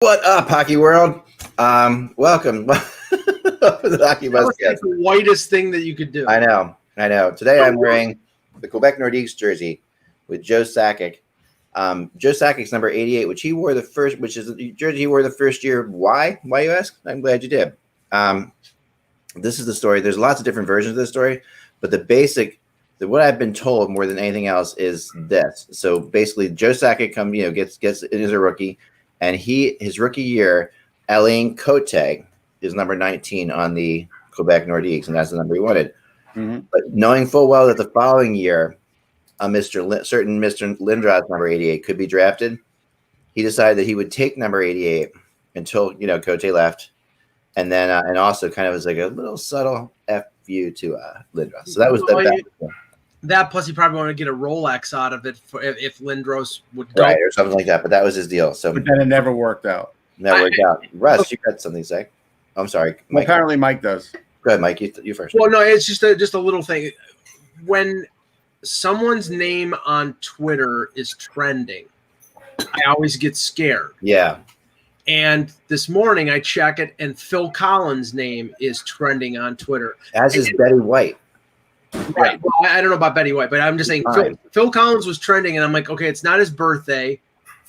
What up, Hockey World? Welcome to the HockeyBuzzcast. That's the whitest thing that you could do. I know. Today I'm wearing the Quebec Nordiques jersey with Joe Sakic. Joe Sakic's number 88, which is the jersey he wore the first year. Why? Why, you ask? I'm glad you did. This is the story. There's lots of different versions of this story, but what I've been told more than anything else is this. So basically, Joe Sakic gets is a rookie. And his rookie year, Alain Cote is number 19 on the Quebec Nordiques, and that's the number he wanted. Mm-hmm. But knowing full well that the following year, certain Mr. Lindros, number 88, could be drafted, he decided that he would take number 88 until Cote left, and then and also kind of as like a little subtle FU to Lindros. So that was that plus he probably wanted to get a Rolex out of it if Lindros would go. Right, or something like that. But that was his deal. So but then it never worked out. Russ, you got something to say? I'm sorry. Well, apparently Mike does. Go ahead, Mike. You first. Well, no, it's just a little thing. When someone's name on Twitter is trending, I always get scared. Yeah. And this morning I check it, and Phil Collins' name is trending on Twitter. As is Betty White. Right. Well, I don't know about Betty White, but I'm just saying Phil Collins was trending, and I'm like, okay, it's not his birthday,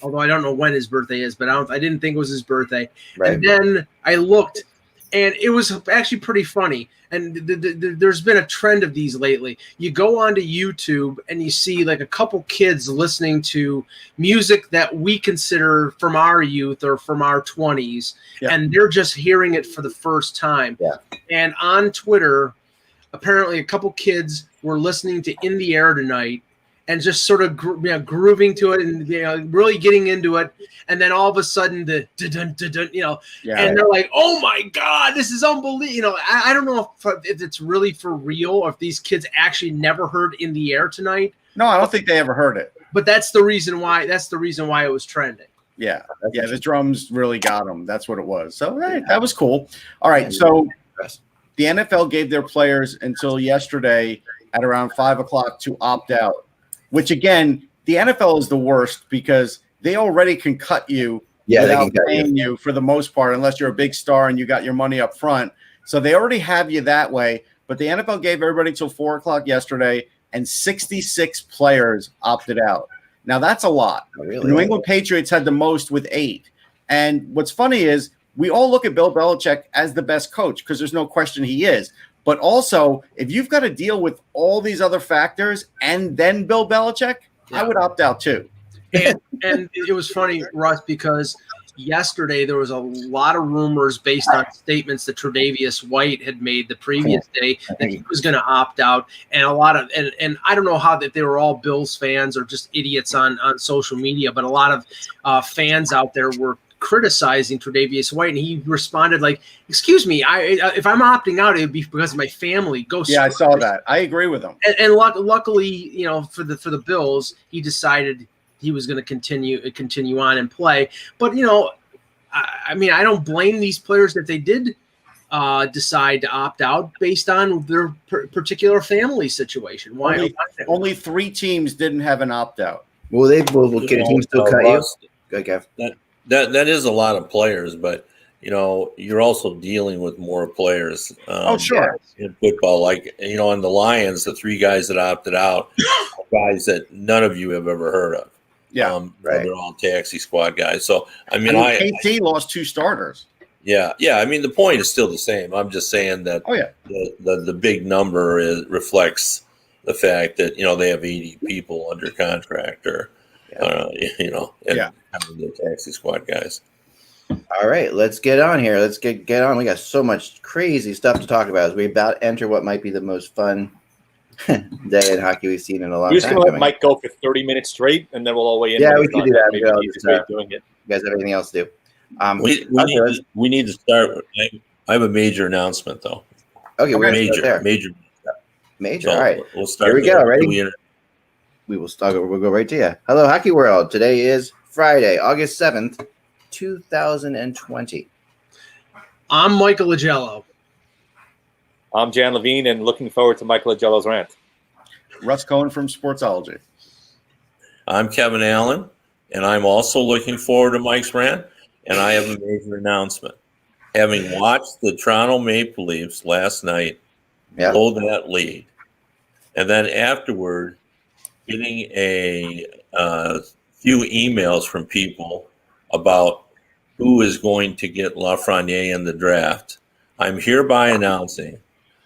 although I don't know when his birthday is, but I didn't think it was his birthday. Right. And then I looked, and it was actually pretty funny. And there's been a trend of these lately. You go onto YouTube and you see like a couple kids listening to music that we consider from our youth or from our 20s, and they're just hearing it for the first time. Yeah. And on Twitter, apparently a couple kids were listening to In the Air Tonight and just sort of grooving to it and really getting into it. And then all of a sudden and they're like, oh my God, this is unbelievable. I don't know if it's really for real or if these kids actually never heard In the Air Tonight. No, I don't think they ever heard it. But that's the reason why it was trending. Yeah. Yeah. The drums really got them. That's what it was. So that was cool. All right. So the NFL gave their players until yesterday at around 5:00 to opt out, which again, the NFL is the worst because they already can cut you without paying you for the most part, unless you're a big star and you got your money up front. So they already have you that way. But the NFL gave everybody till 4:00 yesterday, and 66 players opted out. Now that's a lot. Really? The New England Patriots had the most with 8. And what's funny is, we all look at Bill Belichick as the best coach because there's no question he is. But also, if you've got to deal with all these other factors and then Bill Belichick, I would opt out too. And it was funny, Russ, because yesterday there was a lot of rumors based on statements that Tre'Davious White had made the previous day that he was going to opt out, and a lot of and I don't know how that they were all Bills fans or just idiots on social media, but a lot of fans out there were criticizing Tre'Davious White, and he responded like, "Excuse me, if I'm opting out, it would be because of my family." I saw that. I agree with him. And luckily, for the Bills, he decided he was going to continue on and play. But I don't blame these players that they did decide to opt out based on their particular family situation. Why? Only 3 teams didn't have an opt out. Will can a team still cut you? Go, Kev. That is a lot of players, but you're also dealing with more players. Sure. In football, like on the Lions, the 3 guys that opted out, guys that none of you have ever heard of. Yeah, right. They're all taxi squad guys. So KT lost 2 starters. Yeah. The point is still the same. I'm just saying that. The big number reflects the fact that they have 80 people under contract or. The taxi squad guys. All right, let's get on here. Let's get on. We got so much crazy stuff to talk about as we about enter what might be the most fun day in hockey we've seen in a long time. We're just going to let Mike go for 30 minutes straight, and then we'll all weigh in. Yeah, we can do that. Maybe doing it. You guys have anything else to do? We need to start. I have a major announcement, though. Okay, we're major. So all right, we'll start. Here we go. Ready? We'll go right to you. Hello, Hockey World. Today is Friday, August 7th, 2020. I'm Michael Agello. I'm Jan Levine, and looking forward to Michael Agello's rant. Russ Cohen from Sportsology. I'm Kevin Allen, and I'm also looking forward to Mike's rant. and I have a major announcement. Having watched the Toronto Maple Leafs last night blow that lead, and then afterward getting a few emails from people about who is going to get Lafreniere in the draft, I'm hereby announcing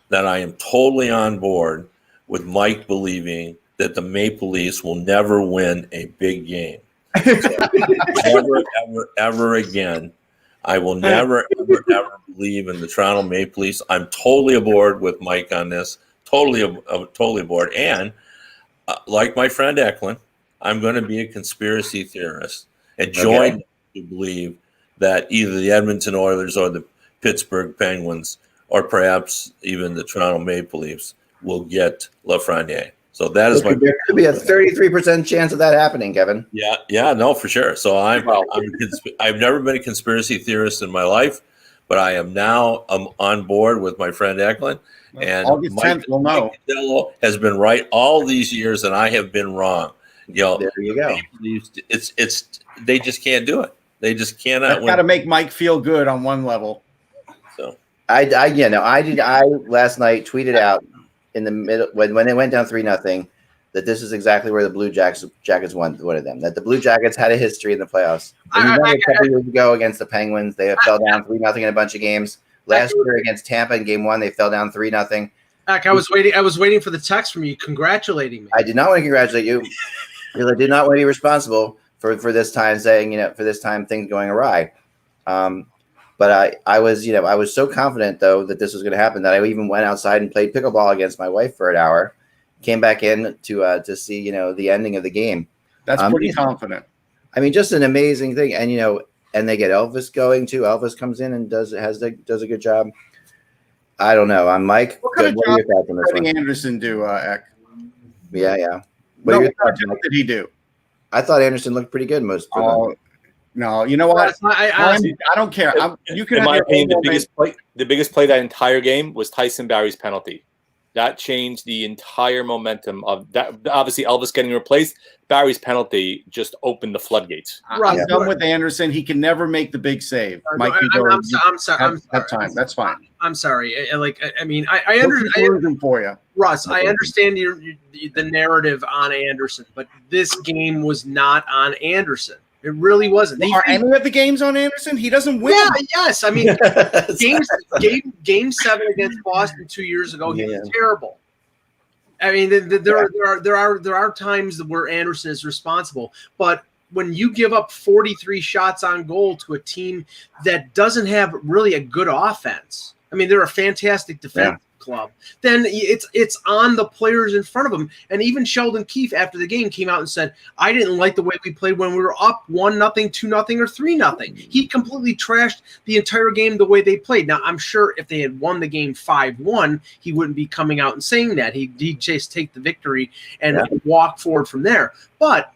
that I am totally on board with Mike believing that the Maple Leafs will never win a big game. So, never, ever again. I will never, ever believe in the Toronto Maple Leafs. I'm totally aboard with Mike on this. Totally aboard. And like my friend Eklund, I'm going to be a conspiracy theorist and join to believe that either the Edmonton Oilers or the Pittsburgh Penguins or perhaps even the Toronto Maple Leafs will get Lafreniere. So that is there could be a 33% chance of that happening, Kevin. Yeah, no, for sure. So I've never been a conspiracy theorist in my life, but I am now on board with my friend Eklund. And August 10th, we'll know. Mike Costello has been right all these years, and I have been wrong. There you go. It's they just can't do it. They just cannot. That's got to make Mike feel good on one level. So I last night tweeted out in the middle when it went down 3-0 that this is exactly where the Blue Jackets won one of them. That the Blue Jackets had a history in the playoffs. A couple years ago against the Penguins, they fell down 3-0 in a bunch of games. Last year against Tampa in Game 1, they fell down 3-0. I was waiting for the text from you congratulating me. I did not want to congratulate you because I did not want to be responsible for this time saying, for this time things going awry. But I was so confident though that this was going to happen that I even went outside and played pickleball against my wife for an hour. Came back in to see the ending of the game. That's pretty confident. I mean, just an amazing thing, and they get Elvis going too. Elvis comes in and does a good job. I don't know. I'm Mike. What kind of job did Freddie Anderson do, Eck? Yeah. What did he do? I thought Anderson looked pretty good most. No, you know what? I don't care. You can. In my opinion, the biggest play that entire game was Tyson Barrie's penalty. That changed the entire momentum of that. Obviously, Elvis getting replaced. Barrie's penalty just opened the floodgates. I'm done with Anderson. He can never make the big save. Mike, I'm sorry. That's fine. I'm sorry. I understand for you, Russ. I understand the narrative on Anderson, but this game was not on Anderson. It really wasn't. Are any of the games on Anderson? He doesn't win. Yeah, yes. I mean, game 7 against Boston 2 years ago, he was terrible. I mean, there are times where Anderson is responsible, but when you give up 43 shots on goal to a team that doesn't have really a good offense, I mean, they're a fantastic defense club, then it's on the players in front of them. And even Sheldon Keefe after the game came out and said, I didn't like the way we played when we were up 1-0, 2-0, or 3-0. He completely trashed the entire game the way they played. Now, I'm sure if they had won the game 5-1, he wouldn't be coming out and saying that. He'd just take the victory and walk forward from there. But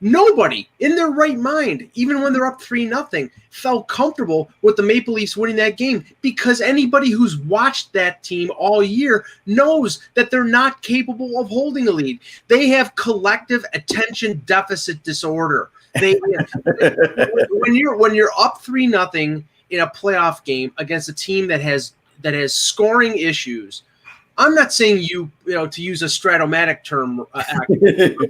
nobody in their right mind, even when they're up 3-0, felt comfortable with the Maple Leafs winning that game, because anybody who's watched that team all year knows that they're not capable of holding a lead. They have collective attention deficit disorder. When you're up 3-0 in a playoff game against a team that has scoring issues, I'm not saying to use a Stratomatic term,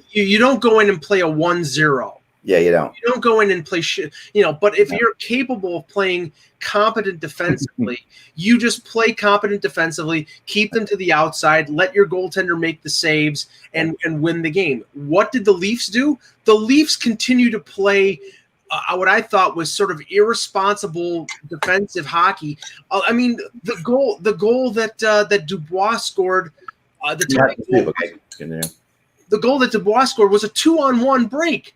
you don't go in and play a 1-0. Yeah, you don't. You don't go in and play shit, but if you're capable of playing competent defensively, you just play competent defensively, keep them to the outside, let your goaltender make the saves and win the game. What did the Leafs do? The Leafs continue to play what I thought was sort of irresponsible defensive hockey. I mean, the goal that Dubois scored, the goal that Dubois scored was a 2-on-1 break.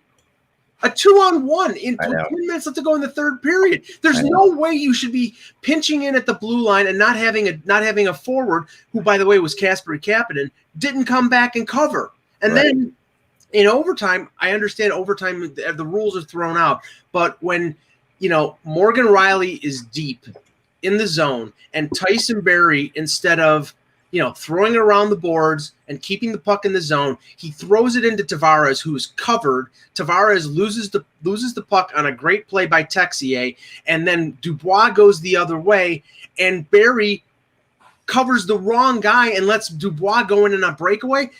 A 2-on-1 in 10 minutes left to go in the third period. There's no way you should be pinching in at the blue line and not having a forward, who, by the way, was Kasperi Kapanen, didn't come back and cover. And then in overtime, I understand overtime, the rules are thrown out. But when, Morgan Riley is deep in the zone and Tyson Barrie, instead of throwing it around the boards and keeping the puck in the zone. He throws it into Tavares, who's covered. Tavares loses the puck on a great play by Texier, and then Dubois goes the other way, and Barry covers the wrong guy and lets Dubois go in a breakaway.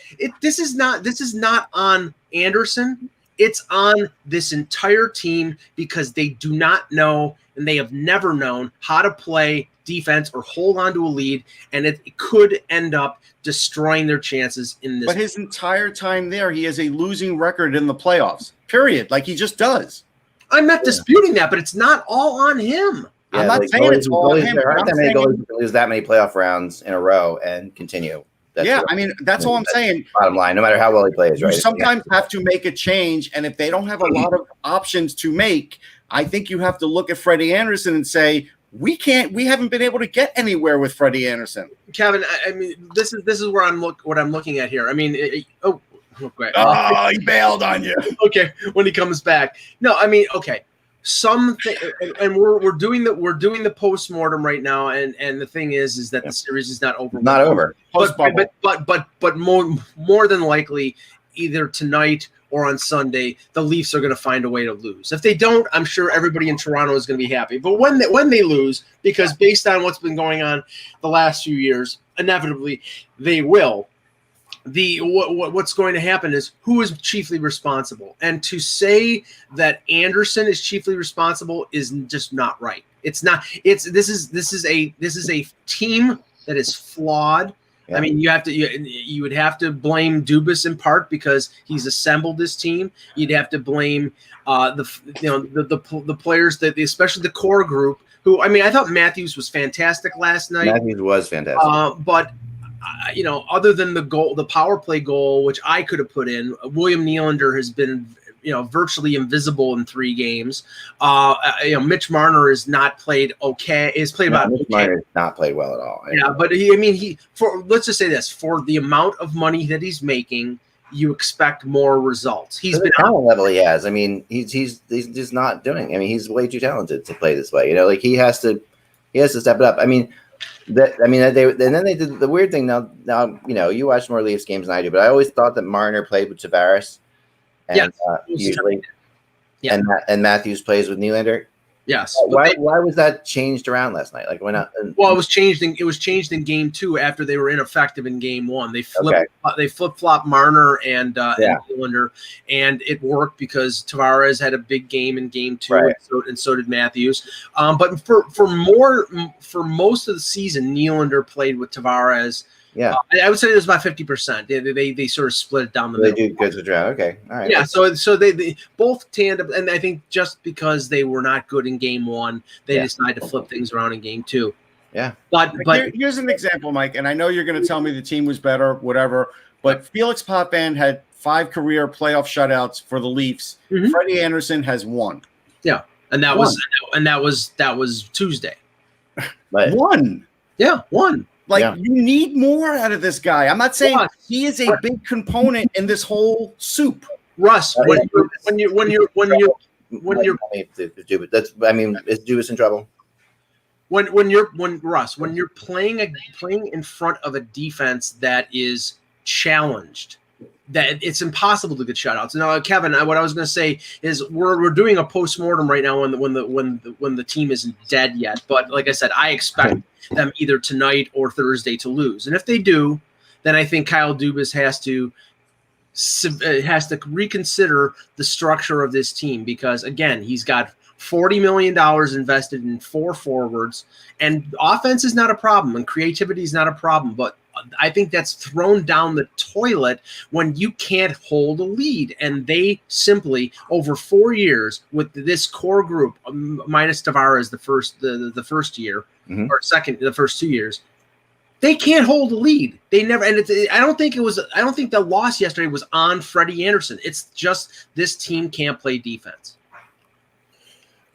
This is not on Anderson. It's on this entire team because they do not know, and they have never known how to play defense or hold on to a lead, and it could end up destroying their chances in this. But his entire time there, he has a losing record in the playoffs. Period. Like he just does. I'm not disputing that, but it's not all on him. Yeah, I'm not saying it's all on him. Lose that many playoff rounds in a row and continue. That's all I'm saying. Bottom line, no matter how well he plays, right? You sometimes have to make a change, and if they don't have a lot of options to make, I think you have to look at Freddie Anderson and say, we haven't been able to get anywhere with Freddie Anderson. Kevin, I mean, this is where what I'm looking at here. I mean, he bailed on you. Okay, when he comes back. No, I mean, okay. Something, and we're doing the postmortem right now, and the thing is that the series is not over. Not over. But more than likely, either tonight or on Sunday, the Leafs are going to find a way to lose. If they don't, I'm sure everybody in Toronto is going to be happy. But when they lose, because based on what's been going on the last few years, inevitably they will. What's going to happen is who is chiefly responsible, and to say that Anderson is chiefly responsible is just not right. It's not. This is a team that is flawed. Yeah. I mean, you would have to blame Dubas in part because he's assembled this team. You'd have to blame the players especially the core group. Who, I mean, I thought Matthews was fantastic last night. Matthews was fantastic, but. Other than the power play goal, which I could have put in, William Nylander has been, virtually invisible in 3 games. Mitch Marner has not played okay. He's played about Mitch Marner has not played well at all. But let's just say this: for the amount of money that he's making, you expect more results. He's been the talent level he has. I mean, he's just not doing. I mean, he's way too talented to play this way. He has to step it up. I mean. Then they did the weird thing. Now you watch more Leafs games than I do, but I always thought that Marner played with Tavares, and usually, and Matthews plays with Nylander. Yes. Why was that changed around last night? Like why not? Well, it was changed in game 2 after they were ineffective in game 1. They flip-flop Marner and Nylander, and it worked because Tavares had a big game in game 2, right. and so did Matthews. But for most of the season, Nylander played with Tavares. Yeah, I would say it was about 50%. They sort of split it down the middle. They do good to draw. Okay, all right. Yeah, so they both tandem, and I think just because they were not good in game 1, they decided to flip things around in game 2. Yeah, but here's an example, Mike, and I know you're going to tell me the team was better, whatever. But Felix Potvin had 5 career playoff shutouts for the Leafs. Mm-hmm. Freddie Anderson has 1. Yeah, and that was Tuesday. Right. 1. Yeah, 1. You need more out of this guy. I'm not saying he is a big component in this whole soup. Russ, when you're that's, I mean, is Dubas in trouble? When you're playing in front of a defense that is challenged, that it's impossible to get shutouts. Now, Kevin, what I was going to say is we're doing a postmortem right now when the team isn't dead yet. But like I said, I expect them either tonight or Thursday to lose, and if they do, then I think Kyle Dubas has to reconsider the structure of this team because again, he's got $40 million invested in 4 forwards, and offense is not a problem and creativity is not a problem, but I think that's thrown down the toilet when you can't hold a lead. And they simply, over 4 years with this core group, minus Tavares the first year, mm-hmm. or second, the first 2 years, they can't hold a lead. They never, and I don't think the loss yesterday was on Freddie Anderson. It's just this team can't play defense.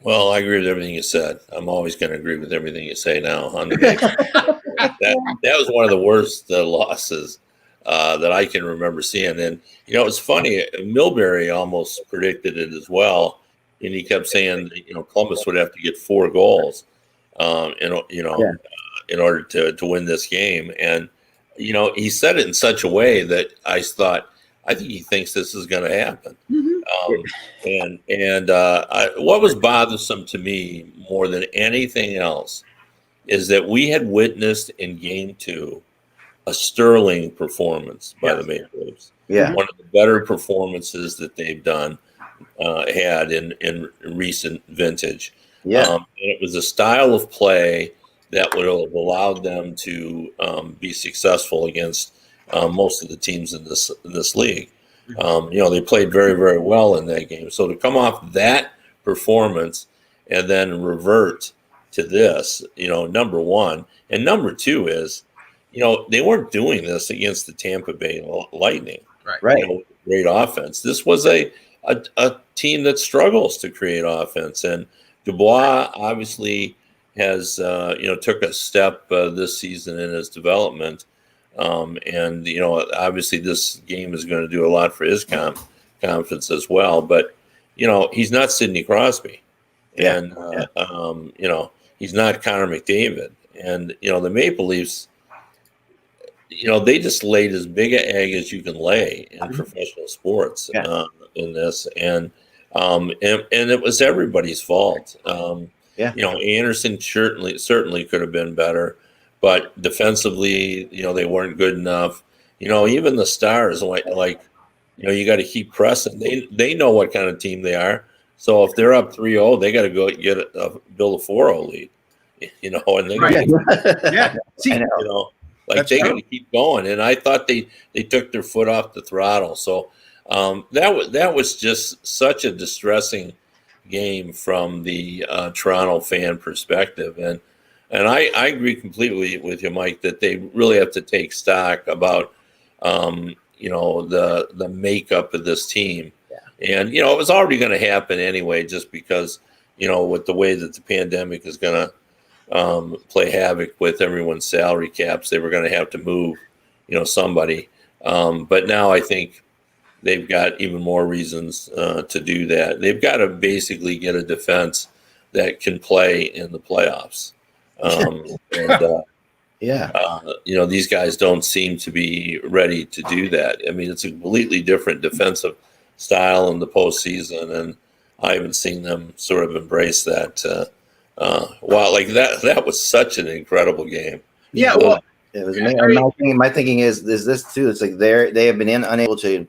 Well, I agree with everything you said. I'm always going to agree with everything you say now. That was one of the worst losses that I can remember seeing. And, it's funny. Milbury almost predicted it as well. And he kept saying, Columbus would have to get 4 goals, in order to win this game. And he said it in such a way that I thought, I think he thinks this is going to happen. What was bothersome to me more than anything else is that we had witnessed in Game 2 a sterling performance by the Maple Leafs. Yeah, one of the better performances that they've had in recent vintage. Yeah, and it was a style of play that would have allowed them to be successful against most of the teams in this league. They played very, very well in that game. So to come off that performance and then revert to this, number one. And number two is, they weren't doing this against the Tampa Bay Lightning. Right. Great offense. This was a team that struggles to create offense. And Dubois obviously has, took a step this season in his development. Obviously this game is going to do a lot for his confidence as well. But, he's not Sidney Crosby. And, he's not Connor McDavid. And, the Maple Leafs, they just laid as big an egg as you can lay in professional sports in this. And it was everybody's fault. Anderson certainly could have been better. But defensively, they weren't good enough. Even the Stars, you got to keep pressing. They know what kind of team they are. So if they're up 3-0, they got to go build a 4-0 lead. And they they got to keep going. And I thought they took their foot off the throttle. So that was just such a distressing game from the Toronto fan perspective. And I agree completely with you, Mike, that they really have to take stock about, the makeup of this team. Yeah. And, it was already going to happen anyway, just because, with the way that the pandemic is going to play havoc with everyone's salary caps, they were going to have to move, somebody. But now I think they've got even more reasons to do that. They've got to basically get a defense that can play in the playoffs. These guys don't seem to be ready to do that. I mean, it's a completely different defensive style in the postseason, and I haven't seen them sort of embrace that. That was such an incredible game. Yeah, well, it was amazing. My thinking is this too. It's like they have been unable to,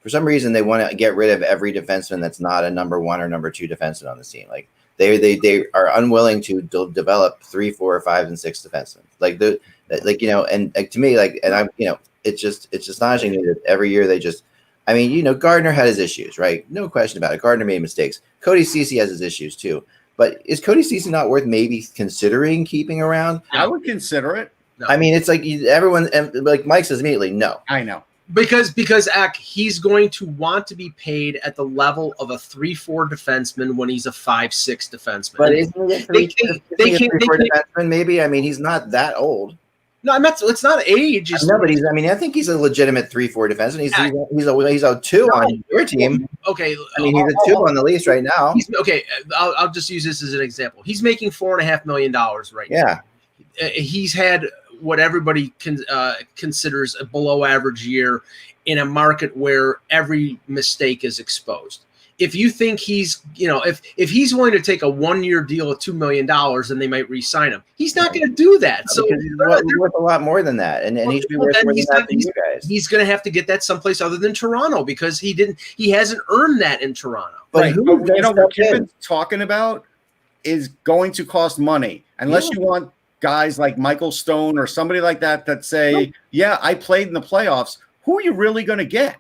for some reason, they want to get rid of every defenseman that's not a number 1 or number 2 defenseman on the team. Like they are unwilling to develop 3, 4, 5, and 6 defensemen. To me, it's just astonishing that every year they just. I mean, Gardner had his issues, right? No question about it. Gardner made mistakes. Cody Ceci has his issues too. But is Cody Ceci not worth maybe considering keeping around? I would consider it. No. I mean, it's like everyone, like Mike says immediately, no. I know. Because he's going to want to be paid at the level of a 3-4 defenseman when he's a 5-6 defenseman. But isn't it a 3-4 defenseman? Maybe. I mean, he's not that old. No, I'm not. It's not age. No, but I think he's a legitimate 3-4 defenseman. He's a 2 on your team. Okay. I mean, he's a 2 on the Leafs right now. I'll just use this as an example. He's making $4.5 million right now. Yeah. He's had what everybody considers a below average year in a market where every mistake is exposed. If you think he's, if he's willing to take a 1-year deal of $2 million, then they might re-sign him. He's not going to do that. So he's worth a lot more than that, and he should be worth more than that to you guys. He's going to have to get that someplace other than Toronto because he hasn't earned that in Toronto. But what Kevin's talking about is going to cost money unless you want guys like Michael Stone or somebody like that say, I played in the playoffs. Who are you really going to get?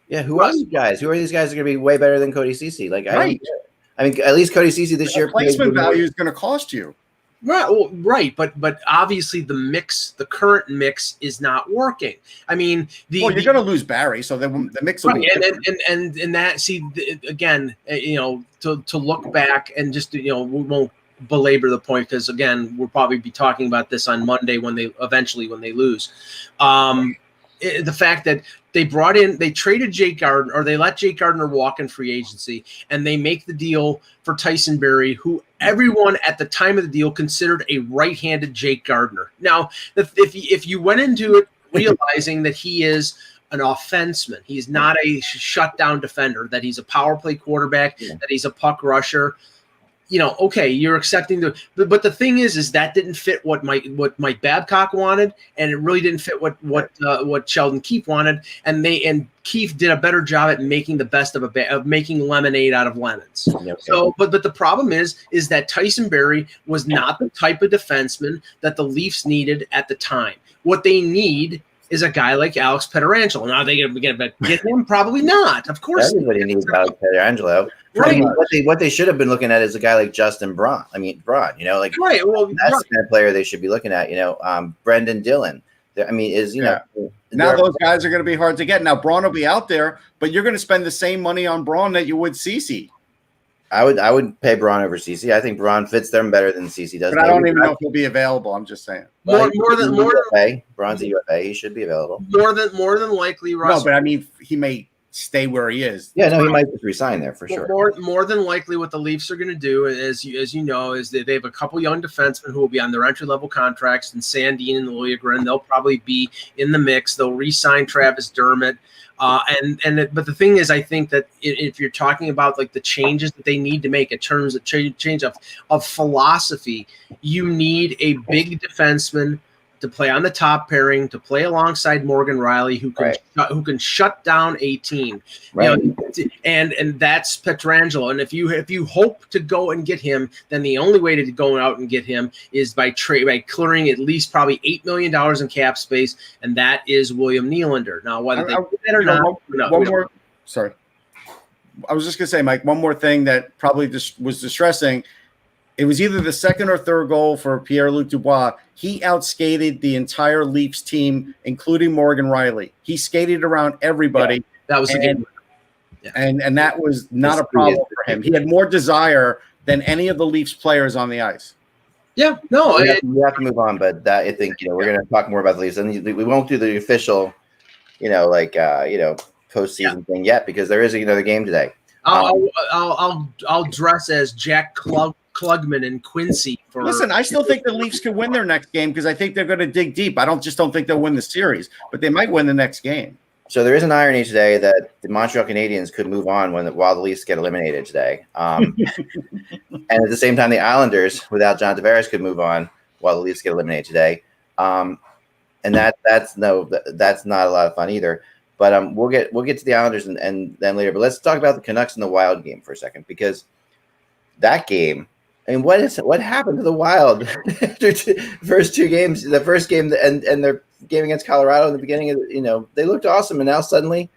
Yeah, who are these guys? Who are these guys that are going to be way better than Cody Ceci? I mean, at least Cody Ceci this year. Placement value is going to cost you. Right, but obviously the current mix is not working. I mean, you're going to lose Barry, so the mix will be and that again, to look back and just we won't belabor the point because again, we'll probably be talking about this on Monday when they lose. The fact that they traded Jake Gardner, or they let Jake Gardner walk in free agency, and they make the deal for Tyson Barrie, who everyone at the time of the deal considered a right-handed Jake Gardner. Now, if you went into it realizing that he is an offenseman, he's not a shutdown defender, that he's a power play quarterback, that he's a puck rusher, okay, you're accepting but the thing is that didn't fit what Mike Babcock wanted, and it really didn't fit what Sheldon Keefe wanted, and Keefe did a better job at making the best of making lemonade out of lemons. Okay. So, but the problem is that Tyson Barrie was not the type of defenseman that the Leafs needed at the time. What they need is a guy like Alex Pietrangelo. Now, are they going to get him? Probably not. Of course, everybody needs Alex Pietrangelo. Right. What they should have been looking at is a guy like Justin Braun. Braun. Right. Well, that's the kind of player they should be looking at. Brendan Dillon. Now those guys are going to be hard to get. Now Braun will be out there, but you're going to spend the same money on Braun that you would Ceci. I would pay Braun over Ceci. I think Braun fits them better than Ceci does. But I don't even know if he'll be available. I'm just saying. Braun's a UFA. He should be available. More than likely, Russ. No, but I mean, he may stay where he is. Yeah, no, he might just resign there for sure. More than likely, what the Leafs are going to do, as you know, is they have a couple young defensemen who will be on their entry-level contracts, and Sandin and Liljegren. They'll probably be in the mix. They'll re-sign Travis Dermott. But the thing is, I think that if you're talking about like the changes that they need to make in terms of change of philosophy, you need a big defenseman to play on the top pairing, to play alongside Morgan Riley, who can shut down a team. Right. And that's Pietrangelo. And if you hope to go and get him, then the only way to go out and get him is by clearing at least probably $8 million in cap space, and that is William Nylander. Now, whether they do that or not, sorry. I was just gonna say, Mike, one more thing that probably just was distressing. It was either the second or third goal for Pierre-Luc Dubois. He outskated the entire Leafs team, including Morgan Riley. He skated around everybody. Yeah, that was the game. Yeah. And that was not a problem for him. He had more desire than any of the Leafs players on the ice. Yeah, no. We have to move on, but I think we're going to talk more about the Leafs. And we won't do the official, postseason thing yet, because there is another game today. I'll dress as Jack Klugman and Quincy. Listen, I still think the Leafs could win their next game because I think they're going to dig deep. I don't think they'll win the series, but they might win the next game. So there is an irony today that the Montreal Canadiens could move on while the Leafs get eliminated today. And at the same time, the Islanders, without John Tavares, could move on while the Leafs get eliminated today. And that's not a lot of fun either. But we'll get to the Islanders and then later. But let's talk about the Canucks and the Wild game for a second, because that game. I mean, what happened to the Wild after first two games? The first game and their game against Colorado in the beginning of they looked awesome, and now suddenly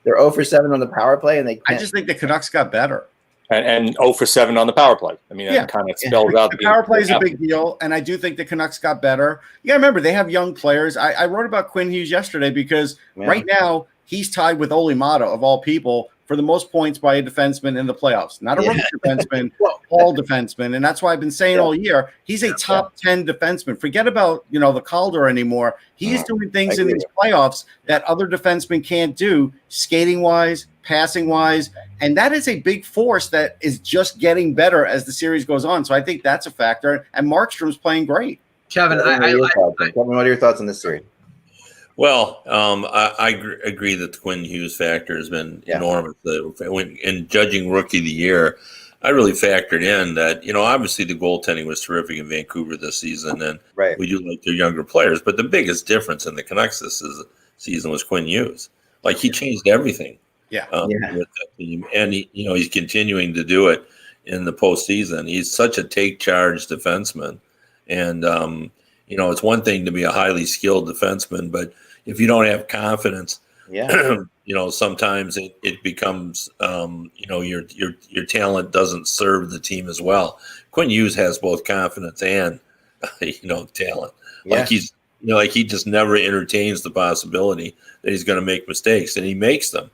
they're 0 for 7 on the power play, and I just think the Canucks got better. And 0 for 7 on the power play. I mean, that kind of spells out the power play is a big deal, and I do think the Canucks got better. Yeah, remember they have young players. I wrote about Quinn Hughes yesterday because right now he's tied with Ole Mata of all people for the most points by a defenseman in the playoffs. Not a rookie defenseman, all defenseman. And that's why I've been saying all year, he's a top 10 defenseman. Forget about, the Calder anymore. He's doing things in these playoffs that other defensemen can't do, skating-wise, passing-wise. And that is a big force that is just getting better as the series goes on. So I think that's a factor. And Markstrom's playing great. Kevin, what are your thoughts on this series? Well, I agree that the Quinn Hughes factor has been enormous. In judging Rookie of the Year, I really factored in that, obviously the goaltending was terrific in Vancouver this season, and we do like their younger players. But the biggest difference in the Canucks this season was Quinn Hughes. Like, he changed everything with that team, and he's continuing to do it in the postseason. He's such a take-charge defenseman, and it's one thing to be a highly skilled defenseman, but if you don't have confidence, sometimes it becomes, your talent doesn't serve the team as well. Quinn Hughes has both confidence and, talent. Yeah. Like he just never entertains the possibility that he's going to make mistakes, and he makes them,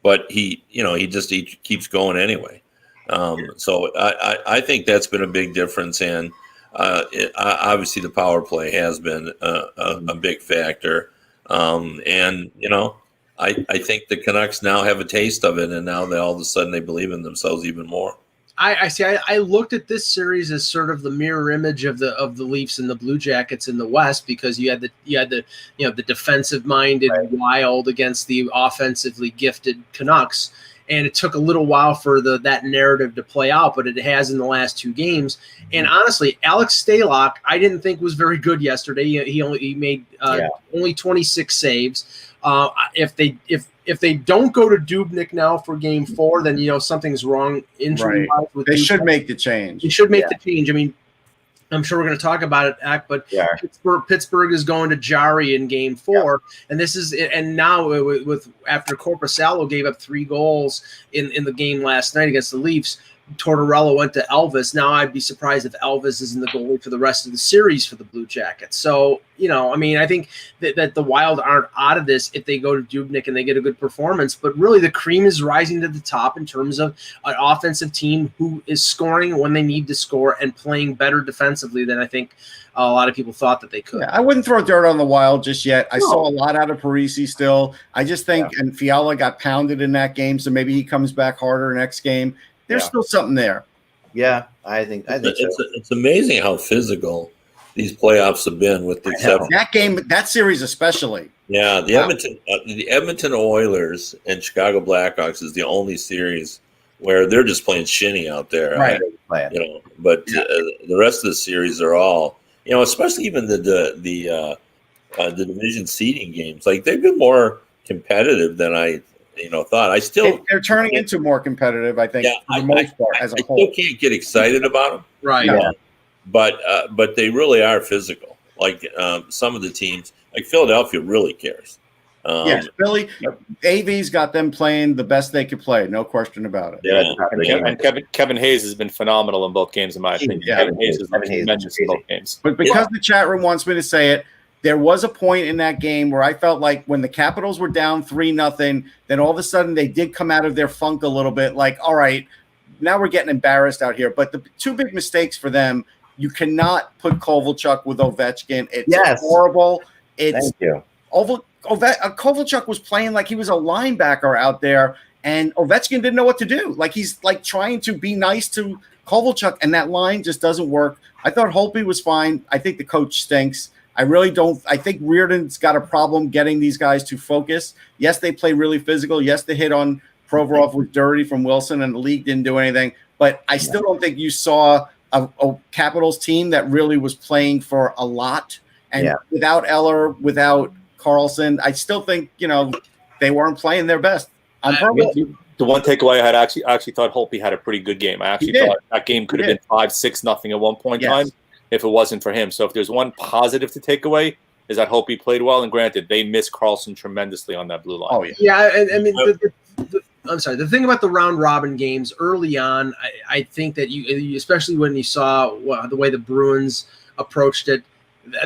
but he keeps going anyway. So I think that's been a big difference, and obviously the power play has been a big factor. I think the Canucks now have a taste of it, and now all of a sudden they believe in themselves even more. I see. I looked at this series as sort of the mirror image of the Leafs and the Blue Jackets in the West, because you had the the defensive minded Wild against the offensively gifted Canucks, and it took a little while for that narrative to play out, but it has in the last 2 games. And honestly, Alex Stalock, I didn't think was very good yesterday. He made only 26 saves. If they don't go to Dubnyk now for Game 4, then something's wrong injury-wise. Right. They should make the change. They should make the change. I mean, I'm sure we're going to talk about it, Ak, but Pittsburgh is going to Jari in Game 4, and now with after Korpisalo gave up 3 goals in the game last night against the Leafs, Tortorella went to Elvis. Now I'd be surprised if Elvis isn't the goalie for the rest of the series for the Blue Jackets. So, I think that the Wild aren't out of this if they go to Dubnyk and they get a good performance. But really, the cream is rising to the top in terms of an offensive team who is scoring when they need to score and playing better defensively than I think a lot of people thought that they could. Yeah, I wouldn't throw dirt on the Wild just yet. I saw a lot out of Parisi still. I just think, and Fiala got pounded in that game, so maybe he comes back harder next game. There's still something there. Yeah, I think so. It's amazing how physical these playoffs have been, with the exception that game, that series especially. Yeah, the Edmonton Oilers and Chicago Blackhawks is the only series where they're just playing shinny out there, right? But the rest of the series are all, especially even the division seeding games. Like, they've been more competitive than I thought. They're turning into more competitive, I think, for the most part, as a whole. I still can't get excited about them. Right. But they really are physical. Like, some of the teams, like Philadelphia really cares. Yes, Philly, AV's got them playing the best they could play, no question about it. Yeah. And Kevin Hayes has been phenomenal in both games, in my opinion. Kevin Hayes has been tremendous in both games. But because the chat room wants me to say it, there was a point in that game where I felt like when the Capitals were down 3-0, then all of a sudden they did come out of their funk a little bit. Like, all right, now we're getting embarrassed out here. But the 2 big mistakes for them, you cannot put Kovalchuk with Ovechkin. It's horrible. Thank you. Kovalchuk was playing like he was a linebacker out there, and Ovechkin didn't know what to do. Like, he's like trying to be nice to Kovalchuk, and that line just doesn't work. I thought Holtby was fine. I think the coach stinks. I really don't. I think Reardon's got a problem getting these guys to focus. Yes, they play really physical. Yes, the hit on Provorov was dirty from Wilson, and the league didn't do anything. But I still don't think you saw a Capitals team that really was playing for a lot. And without Eller, without Carlson, I still think they weren't playing their best on purpose. The one takeaway I had actually thought Holtby had a pretty good game. I actually thought that game could have been 5-6-0 at one point in time if it wasn't for him. So if there's one positive to take away, is that Holtby played well. And granted, they missed Carlson tremendously on that blue line. Oh, yeah. Yeah, I mean, I'm sorry. The thing about the round robin games early on, I think that you, especially when you saw the way the Bruins approached it,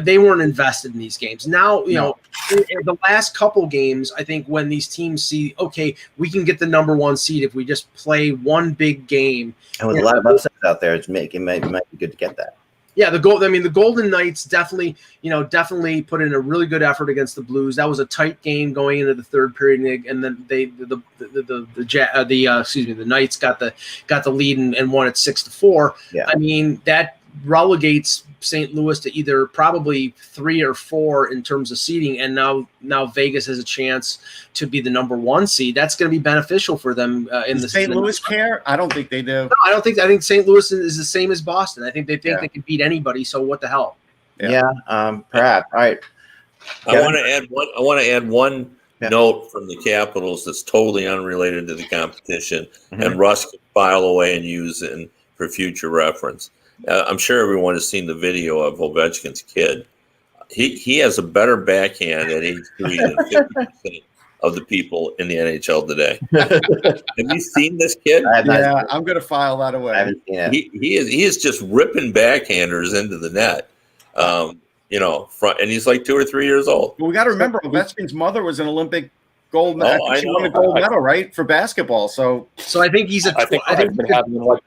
they weren't invested in these games. Now, in the last couple games, I think when these teams see, okay, we can get the number 1 seed if we just play one big game. And with a lot of upsets out there, it might be good to get that. Yeah, the Golden Knights definitely put in a really good effort against the Blues. That was a tight game going into the third period, and then the Knights got the lead and won it 6-4. Yeah. I mean, that relegates St. Louis to either probably 3 or 4 in terms of seeding, and now Vegas has a chance to be the number 1 seed. That's going to be beneficial for them in the St. Louis care. I don't think they do. No, I think St. Louis is the same as Boston. I think they think they can beat anybody. So what the hell? Yeah, perhaps. All right. I want to add one note from the Capitals that's totally unrelated to the competition, and Russ can file away and use it for future reference. I'm sure everyone has seen the video of Ovechkin's kid. He has a better backhand at age 3 than 50% of the people in the NHL today. Have you seen this kid? Yeah, I'm going to file that away. I haven't seen it. He is just ripping backhanders into the net. And he's like 2 or 3 years old. Well, we got to remember, Ovechkin's mother was an Olympic gold medal. She won a gold medal, right, for basketball. So I think he's I think been having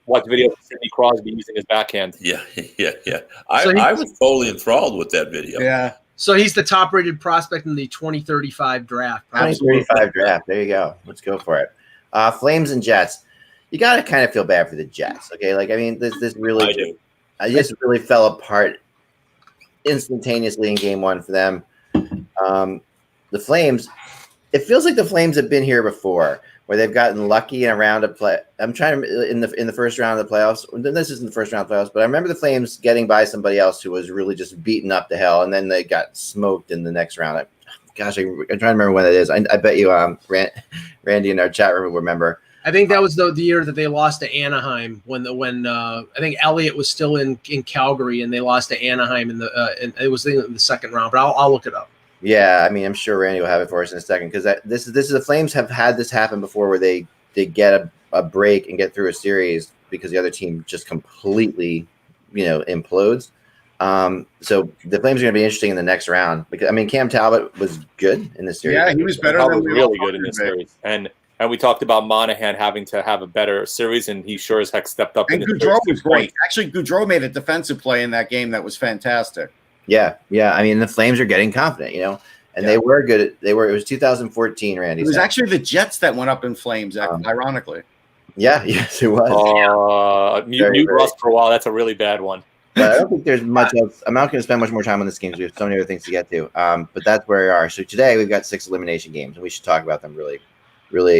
watch videos of Sidney Crosby using his backhand. Yeah. I was totally enthralled with that video. Yeah. So he's the top-rated prospect in the 2035 draft. 2035 draft. There you go. Let's go for it. Flames and Jets. you got to kind of feel bad for the Jets. Okay, like I mean, this really, I just really fell apart instantaneously in game one for them. The Flames, it feels like the Flames have been here before, where they've gotten lucky in a round of play. I'm trying to in the first round of the playoffs. This isn't the first round of the playoffs, but I remember the Flames getting by somebody else who was really just beaten up to hell, and then they got smoked in the next round. I'm trying to remember when that is. I bet you, Randy in our chat room will remember. I think that was the year that they lost to Anaheim when I think Elliott was still in Calgary and they lost to Anaheim and it was in the second round. But I'll look it up. Yeah, I mean, I'm sure Randy will have it for us in a second because this is the Flames have had this happen before where they get a break and get through a series because the other team just completely, implodes. So the Flames are going to be interesting in the next round because I mean Cam Talbot was good in this series. Yeah, he was better than really good in this series. And we talked about Monahan having to have a better series, and he sure as heck stepped up. And Goudreau was great. Actually, Goudreau made a defensive play in that game that was fantastic. Yeah. I mean, the Flames are getting confident, and they were good. It was 2014, Randy. It was actually the Jets that went up in flames, ironically. Yeah, yes, it was. Mute Russ for a while. That's a really bad one. But I don't think there's much else. I'm not going to spend much more time on this game because we have so many other things to get to. But that's where we are. So today we've got 6 elimination games, and we should talk about them really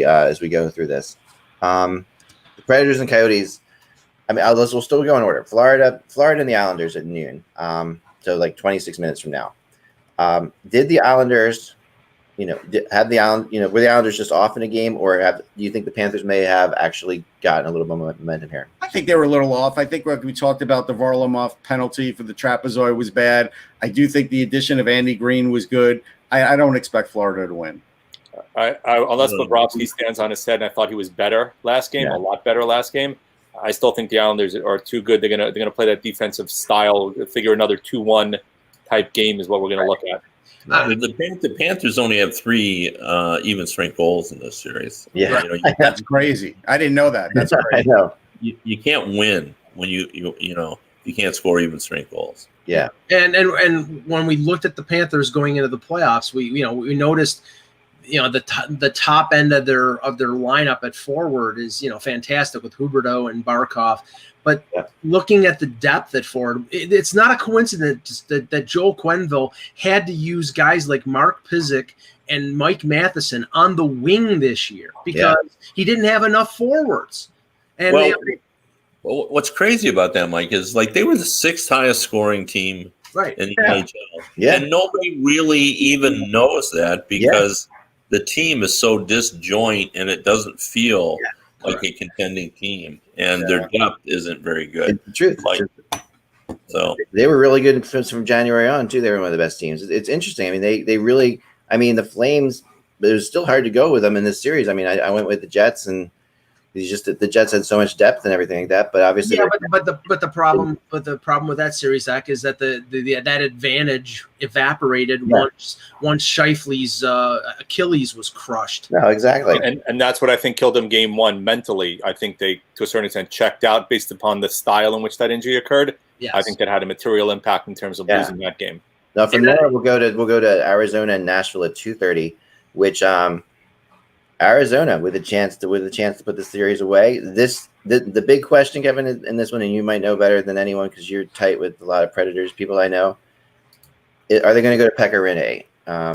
as we go through this. The Predators and Coyotes. I mean, we'll still go in order. Florida and the Islanders at noon. So like 26 minutes from now. Did the Islanders, have the Island, were the Islanders just off in a game, or do you think the Panthers may have actually gotten a little bit of momentum here? I think they were a little off. I think we talked about the Varlamov penalty for the trapezoid was bad. I do think the addition of Andy Green was good. I don't expect Florida to win. Unless Bobrovsky stands on his head, and I thought he was better last game, a lot better last game. I still think the Islanders are too good. They're gonna play that defensive style. Figure another 2-1 type game is what we're gonna look at. The Panthers only have 3 even strength goals in this series. Yeah, that's crazy. I didn't know that. That's crazy. I know. You can't win when you can't score even strength goals. Yeah, and when we looked at the Panthers going into the playoffs, we noticed. The top end of their lineup at forward is fantastic with Huberdeau and Barkov, but looking at the depth at forward, it's not a coincidence that Joel Quenneville had to use guys like Mark Pysyk and Mike Matheson on the wing this year because he didn't have enough forwards. And what's crazy about that, Mike, is like they were the 6th highest scoring team in the NHL, and nobody really even knows that because. The team is so disjoint, and it doesn't feel like a contending team, and their depth isn't very good. It's the truth. So they were really good from January on too. They were one of the best teams. It's interesting. I mean, they really. I mean, the Flames. But it was still hard to go with them in this series. I mean, I went with the Jets, and it's just that the Jets had so much depth and everything like that. But obviously, but the problem with that series, Zach, is that that advantage evaporated once Scheifele's Achilles was crushed. No, exactly, and that's what I think killed them game one mentally. I think they, to a certain extent, checked out based upon the style in which that injury occurred. Yes. I think that had a material impact in terms of losing that game. Now from there, we'll go to Arizona and Nashville at 2:30, which Arizona with a chance to put the series away. The big question, Kevin, in this one, and you might know better than anyone because you're tight with a lot of Predators people I know. Are they going to go to Pekka Rinne? I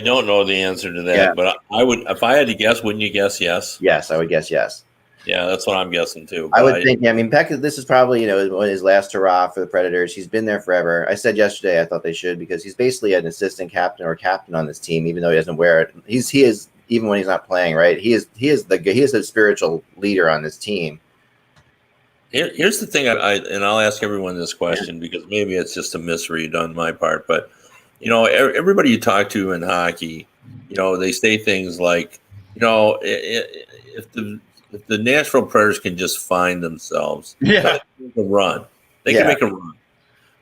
don't know the answer to that, but I would, if I had to guess, wouldn't you guess yes? Yes, I would guess yes. Yeah, that's what I'm guessing too. I would think. I mean, Pekka. This is probably his last hurrah for the Predators. He's been there forever. I said yesterday I thought they should because he's basically an assistant captain or captain on this team, even though he doesn't wear it. He is even when he's not playing. Right? He is the spiritual leader on this team. Here's the thing, and I'll ask everyone this question because maybe it's just a misread on my part, but everybody you talk to in hockey, they say things like, if the Nashville Predators can just find themselves, they can make a run. They can make a run.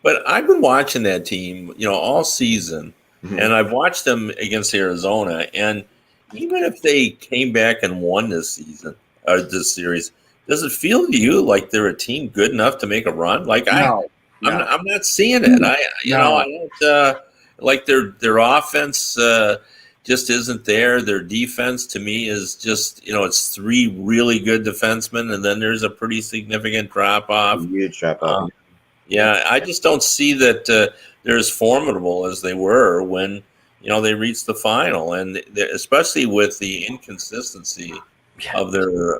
But I've been watching that team, all season, and I've watched them against Arizona. And even if they came back and won this season or this series, does it feel to you like they're a team good enough to make a run? Like I'm not seeing it. I don't like their offense. just isn't there. Their defense to me is just, it's three really good defensemen, and then there's a pretty significant drop off. Huge drop off. Yeah, I just don't see that they're as formidable as they were when they reached the final, and especially with the inconsistency of their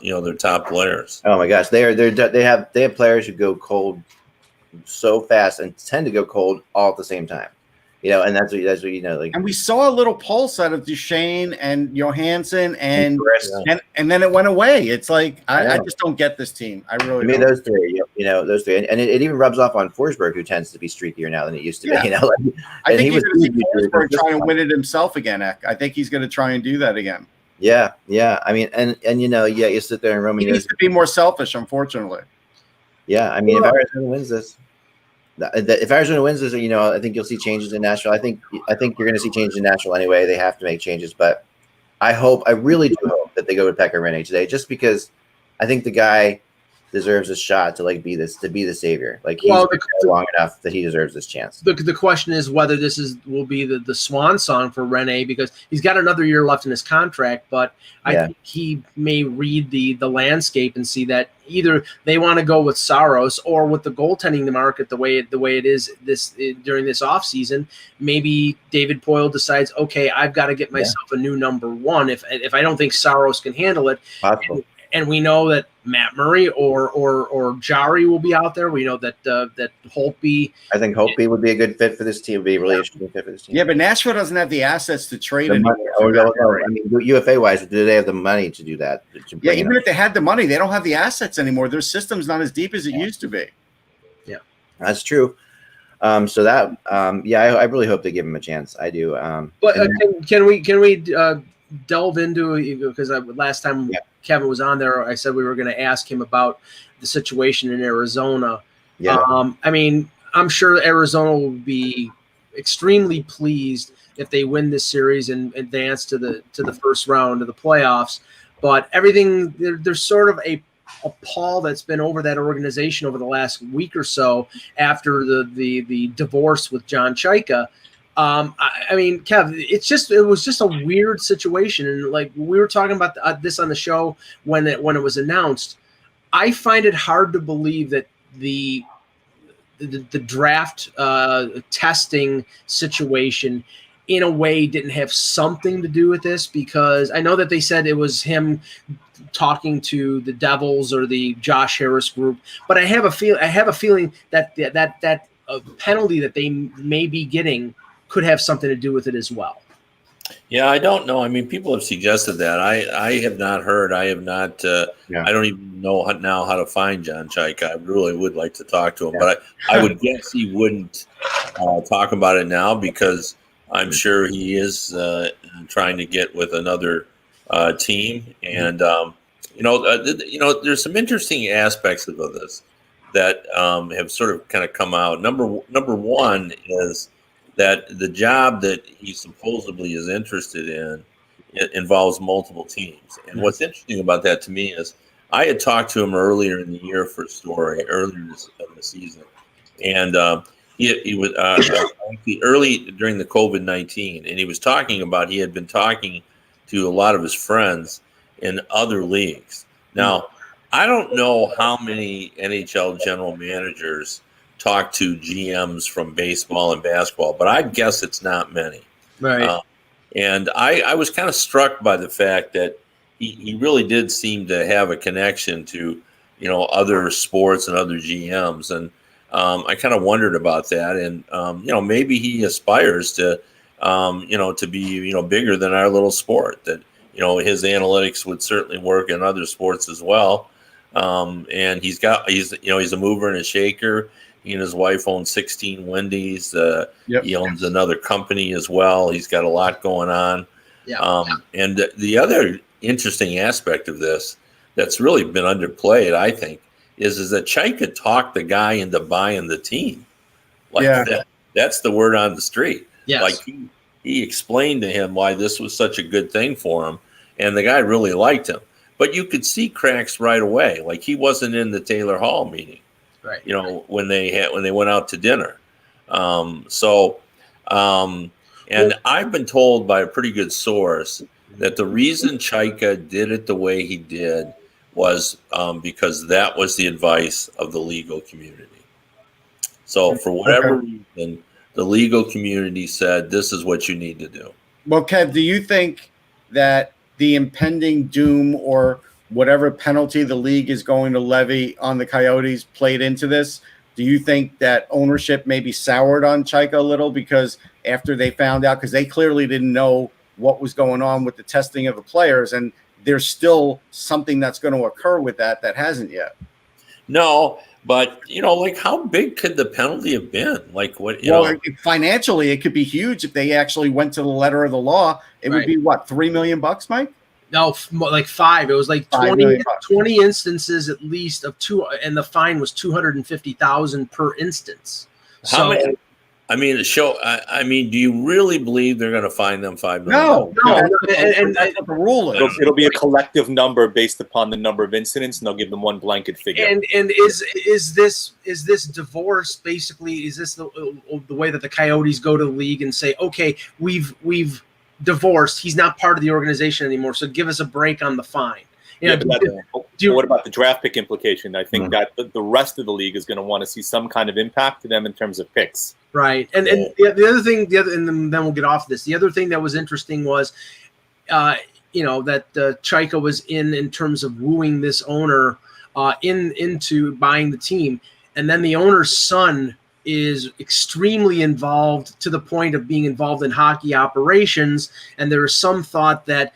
their top players. Oh my gosh, they have players who go cold so fast and tend to go cold all at the same time. And that's what like. And we saw a little pulse out of Duchesne and Johansson, and then it went away. It's like I just don't get this team. I really. I mean, those three, those three, and it even rubs off on Forsberg, who tends to be streakier now than it used to be. I think he's going to see Forsberg try and win it himself again. I think he's going to try and do that again. Yeah. I mean, and you sit there and Romy. He needs to be more selfish, unfortunately. Yeah, I mean, if Arizona wins this. If Arizona wins this, I think you'll see changes in Nashville. I think you're going to see changes in Nashville anyway. They have to make changes, but I really do hope that they go with Pekka Rinne today, just because I think the guy deserves a shot to be the savior. Like he's been there long enough that he deserves this chance. The question is whether this will be the swan song for Rinne, because he's got another year left in his contract, but I think he may read the landscape and see that either they want to go with Saros, or with the goaltending market the way it is during this offseason, maybe David Poile decides, okay, I've got to get myself a new number one if I don't think Saros can handle it. Possible. And we know that Matt Murray or Jari will be out there. We know that Holtby. I think Holtby would be a good fit for this team. Would be a really interesting fit for this team. Yeah, but Nashville doesn't have the assets to trade anymore. I mean, UFA wise, do they have the money to do that? Even if they had the money, they don't have the assets anymore. Their system's not as deep as it used to be. Yeah, that's true. So that, I really hope they give him a chance. I do. But can we delve into, because last time Kevin was on there, I said we were going to ask him about the situation in Arizona. Yeah. I mean, I'm sure Arizona will be extremely pleased if they win this series and advance to the first round of the playoffs. But everything, there's sort of a pall that's been over that organization over the last week or so after the divorce with John Chaika. I mean, Kev, it was just a weird situation, and like we were talking about this on the show when it was announced. I find it hard to believe that the draft testing situation in a way didn't have something to do with this, because I know that they said it was him talking to the Devils or the Josh Harris group, but I have a feeling that that penalty that they may be getting could have something to do with it as well. Yeah, I don't know. I mean, people have suggested that. I have not heard. I have not. I don't even know now how to find John Chaika. I really would like to talk to him, but I would guess he wouldn't talk about it now, because I'm sure he is trying to get with another team. And there's some interesting aspects of this that have sort of kind of come out. Number one is that the job that he supposedly is interested in involves multiple teams. And what's interesting about that to me is I had talked to him earlier in the year for a story, earlier in the season. And he was early during the COVID-19, and he was talking about he had been talking to a lot of his friends in other leagues. Now, I don't know how many NHL general managers talk to GMs from baseball and basketball, but I guess it's not many. Right. And I was kind of struck by the fact that he really did seem to have a connection to, other sports and other GMs. And I kind of wondered about that. And, maybe he aspires to, to be, bigger than our little sport, that, his analytics would certainly work in other sports as well. And he's a mover and a shaker. He and his wife own 16 Wendy's. He owns another company as well. He's got a lot going on. And the other interesting aspect of this that's really been underplayed, I think, is that Chaika talked the guy into buying the team. That's the word on the street. Yes. Like he explained to him why this was such a good thing for him, and the guy really liked him. But you could see cracks right away. Like he wasn't in the Taylor Hall meeting. Right. When they went out to dinner. What And I've been told by a pretty good source that the reason Chaika did it the way he did was because that was the advice of the legal community. So for whatever reason, the legal community said, this is what you need to do. Well, Kev, do you think that the impending doom or whatever penalty the league is going to levy on the Coyotes played into this? Do you think that ownership maybe soured on Chaika a little because after they found out, because they clearly didn't know what was going on with the testing of the players, and there's still something that's going to occur with that hasn't yet? No, but, like how big could the penalty have been? Like what, financially, it could be huge if they actually went to the letter of the law. It would be what, $3 million, Mike? No, like 5. It was like 20 instances at least of 2, and the fine was $250,000 per instance. How many? I mean, do you really believe they're going to fine them $5 million? No. That's what the rule is. It'll be a collective number based upon the number of incidents, and they'll give them one blanket figure. And is this divorce basically? Is this the way that the Coyotes go to the league and say, okay, we've divorced, he's not part of the organization anymore, so give us a break on the fine? What about the draft pick implication? I think that the rest of the league is going to want to see some kind of impact to them in terms of picks. Right. And the other thing, and then we'll get off this. The other thing that was interesting was, that Chaika was in terms of wooing this owner into buying the team. And then the owner's son is extremely involved to the point of being involved in hockey operations. And there is some thought that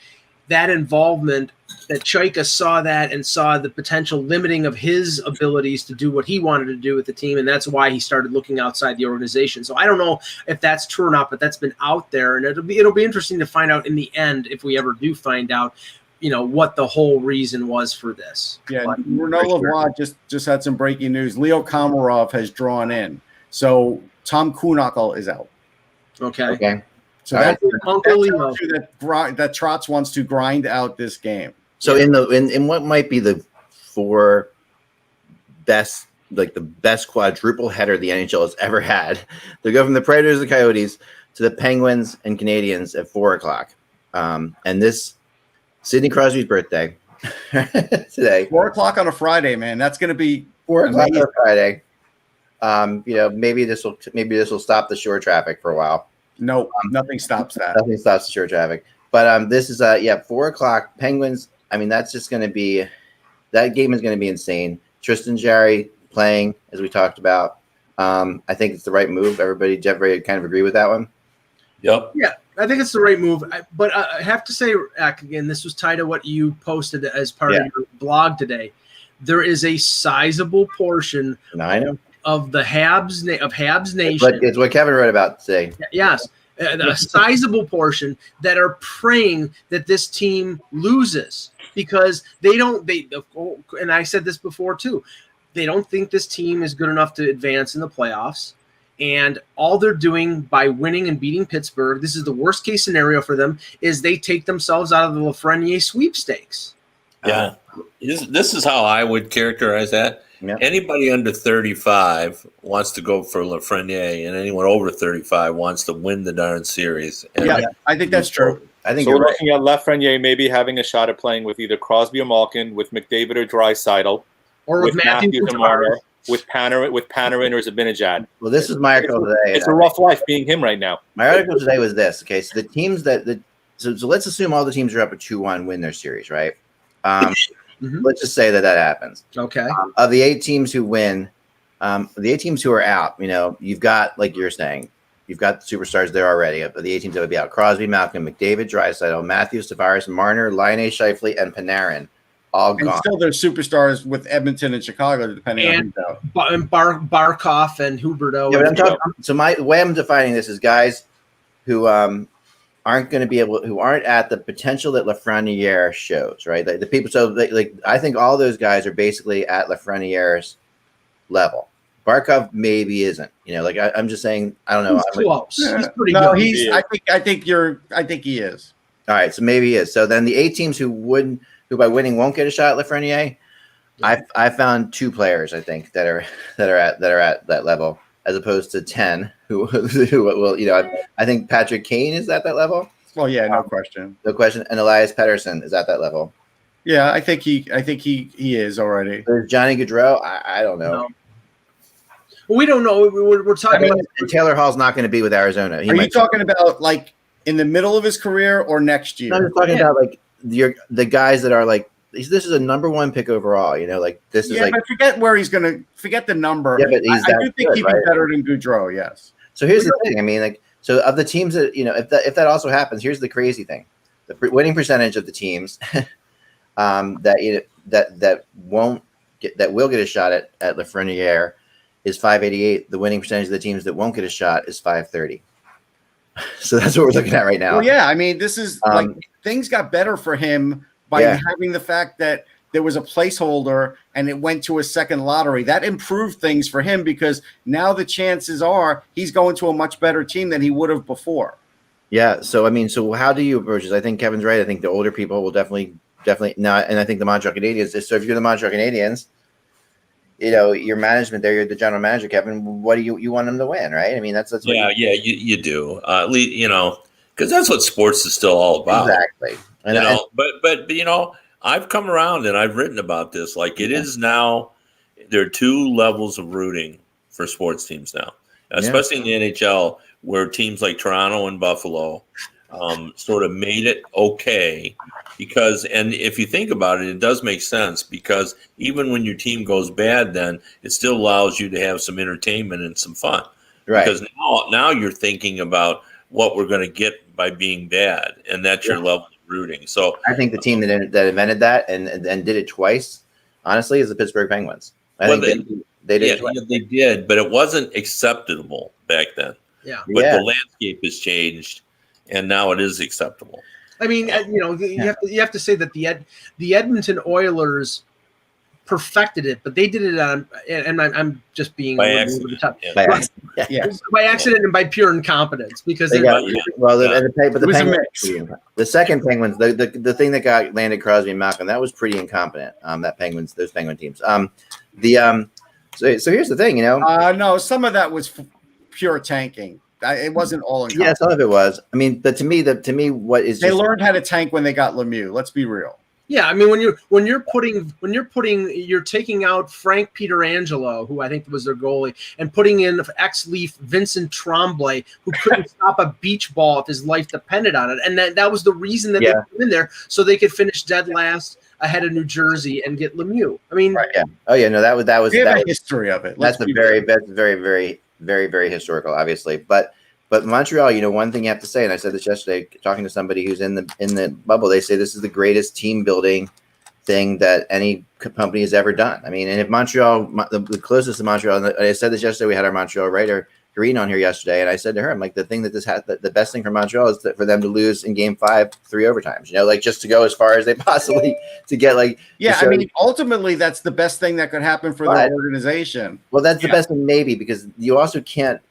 involvement, that Chaika saw that and saw the potential limiting of his abilities to do what he wanted to do with the team, and that's why he started looking outside the organization. So I don't know if that's true or not, but that's been out there, and it'll be interesting to find out in the end, if we ever do find out, what the whole reason was for this. Yeah, Renaud Lavoie just had some breaking news. Leo Komarov has drawn in, so Tom Kuhnhackl is out. Okay. So that's that Trotz wants to grind out this game. So in what might be the 4 best, like the best quadruple header the NHL has ever had, they go from the Predators, the Coyotes, to the Penguins and Canadiens at 4:00. And this Sidney Crosby's birthday today. 4:00 on a Friday, man. That's going to be 4:00 on a Friday. Maybe this will stop the shore traffic for a while. No, nothing stops that. Nothing stops the shore traffic. But this is 4:00 Penguins. I mean, that's just going to be – that game is going to be insane. Tristan Jarry playing, as we talked about. I think it's the right move. Everybody kind of agree with that one? Yep. Yeah, I think it's the right move. But I have to say, again, this was tied to what you posted as part of your blog today. There is a sizable portion of the Habs Nation. It's what Kevin wrote about today. Yes. A sizable portion that are praying that this team loses because and I said this before too, they don't think this team is good enough to advance in the playoffs. And all they're doing by winning and beating Pittsburgh, this is the worst case scenario for them, is they take themselves out of the Lafreniere sweepstakes. Yeah. This is how I would characterize that. Yeah. Anybody under 35 wants to go for Lafreniere, and anyone over 35 wants to win the darn series. And I think that's true. I think so. We're looking at Lafreniere maybe having a shot at playing with either Crosby or Malkin, with McDavid or Draisaitl, or with Matthews and Marner, with Panarin or Zibanejad. Well, this is my article today. It's a rough life being him right now. My article today was this. Okay, so the teams so let's assume all the teams are up at 2-1, win their series, right? Let's just say that happens. Okay. Of the 8 teams who win, the 8 teams who are out, you've got, like you're saying, you've got the superstars there already. Of the 8 teams that would be out, Crosby, Malkin, McDavid, Draisaitl, Matthews, Tavares, Marner, Laine, Scheifele, and Panarin, all gone. And still there's superstars with Edmonton and Chicago, depending on who's out. And Barkov and Huberdeau. Yeah, but so the way I'm defining this is guys who aren't going to be who aren't at the potential that Lafreniere shows, right? The people, so I think all those guys are basically at Lafreniere's level. Barkov maybe isn't, I'm just saying, I don't know. He's close. He's pretty good. I think he is. All right. So maybe he is. So then the 8 teams who by winning won't get a shot at Lafreniere. I found 2 players, I think, that are at that level. as opposed to 10, who will, I think Patrick Kane is at that level. Well, yeah, no question. No question. And Elias Pettersson is at that level. Yeah, I think he is already. There's Johnny Gaudreau. I don't know. No. Well, we don't know. We're talking about Taylor Hall's not going to be with Arizona. Are you talking about like in the middle of his career or next year? I'm talking about like the guys that are like, this is a number 1 pick overall. Like this is like. But forget where he's going to forget the number. Yeah, but I do think he'd be better than Gaudreau. Yes. So here's the thing. I mean, like, so of the teams that if that also happens, here's the crazy thing: the winning percentage of the teams that will get a shot at Lafreniere is 588. The winning percentage of the teams that won't get a shot is 530. So that's what we're looking at right now. Well, yeah, I mean, this is like things got better for him by having the fact that there was a placeholder and it went to a second lottery. That improved things for him because now the chances are he's going to a much better team than he would have before. Yeah. So, I mean, so how do you approach this? I think Kevin's right. I think the older people will definitely not. And I think the Montreal Canadiens, so if you're the Montreal Canadiens, your management there, you're the general manager, Kevin, what do you want them to win, right? I mean, that's what you do. Because that's what sports is still all about. Exactly. But I've come around and I've written about this. Like it is now, there are 2 levels of rooting for sports teams now, especially in the NHL, where teams like Toronto and Buffalo sort of made it okay because, and if you think about it, it does make sense because even when your team goes bad, then it still allows you to have some entertainment and some fun. Right. Because now you're thinking about what we're going to get by being bad, and that's your level of rooting. So I think the team that invented that and did it twice, honestly, is the Pittsburgh Penguins. I think they did it twice. They did, but it wasn't acceptable back then. Yeah. But the landscape has changed, and now it is acceptable. I mean, you have to say that the Edmonton Oilers perfected it, but they did it on, and I'm just being by accident. By accident and by pure incompetence because the second Penguins, the thing that got Landon Crosby and Malcolm, that was pretty incompetent. Those Penguin teams. So here's the thing, no, some of that was pure tanking. It wasn't all incompetent. Yeah, some of it was. I mean, but to me, what is they learned how to tank when they got Lemieux. Let's be real. Yeah, I mean when you're taking out Frank Pietrangelo, who I think was their goalie, and putting in ex-Leaf Vincent Tremblay, who couldn't stop a beach ball if his life depended on it, and that was the reason that they put him in there so they could finish dead last ahead of New Jersey and get Lemieux. I mean, right, yeah. Oh yeah, no, that was a history of it. That's very, very, very historical, obviously, but Montreal, one thing you have to say, and I said this yesterday, talking to somebody who's in the bubble, they say this is the greatest team building thing that any company has ever done. I mean, and if Montreal, the closest to Montreal, and I said this yesterday, we had our Montreal writer Green on here yesterday, and I said to her, I'm like, the thing that the best thing for Montreal is for them to lose in Game 5, 3 overtimes. Like just to go as far as they possibly to get like. Yeah, I mean, ultimately, that's the best thing that could happen for the organization. Well, that's the best thing, maybe, because you also can't.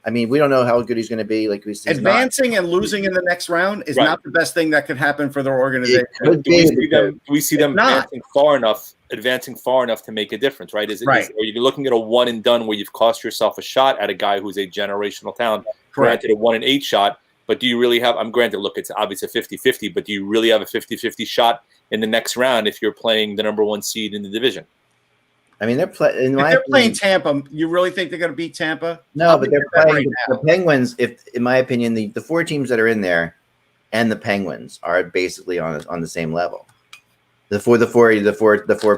I mean, we don't know how good he's going to be. Like advancing and losing in the next round is not the best thing that could happen for their organization. Do we see them advancing far enough to make a difference? Right? Are you looking at a one and done where you've cost yourself a shot at a guy who's a generational talent? Granted, a 1-in-8 shot, but do you really have? I'm granted. Look, it's obviously 50-50, but do you really have a 50-50 shot in the next round if you're playing the number 1 seed in the division? I mean, they're playing Tampa. You really think they're going to beat Tampa? No, but they're playing the Penguins. If, in my opinion, the 4 teams that are in there and the Penguins are basically on the same level. The four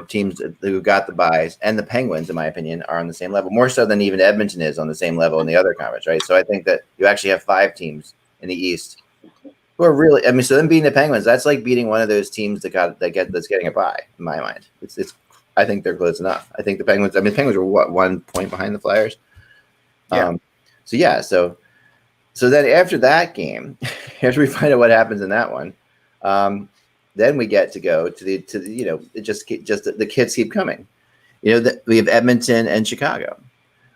teams who got the buys and the Penguins, in my opinion, are on the same level, more so than even Edmonton is on the same level in the other conference, right? So I think that you actually have 5 teams in the East who are really. I mean, so them beating the Penguins, that's like beating one of those teams that's getting a bye. In my mind, it's. I think they're close enough. I think the Penguins. I mean, the Penguins were 1 point behind the Flyers. Yeah. So then after that game, after we find out what happens in that one, then we get to go to the it just the kids keep coming. We have Edmonton and Chicago,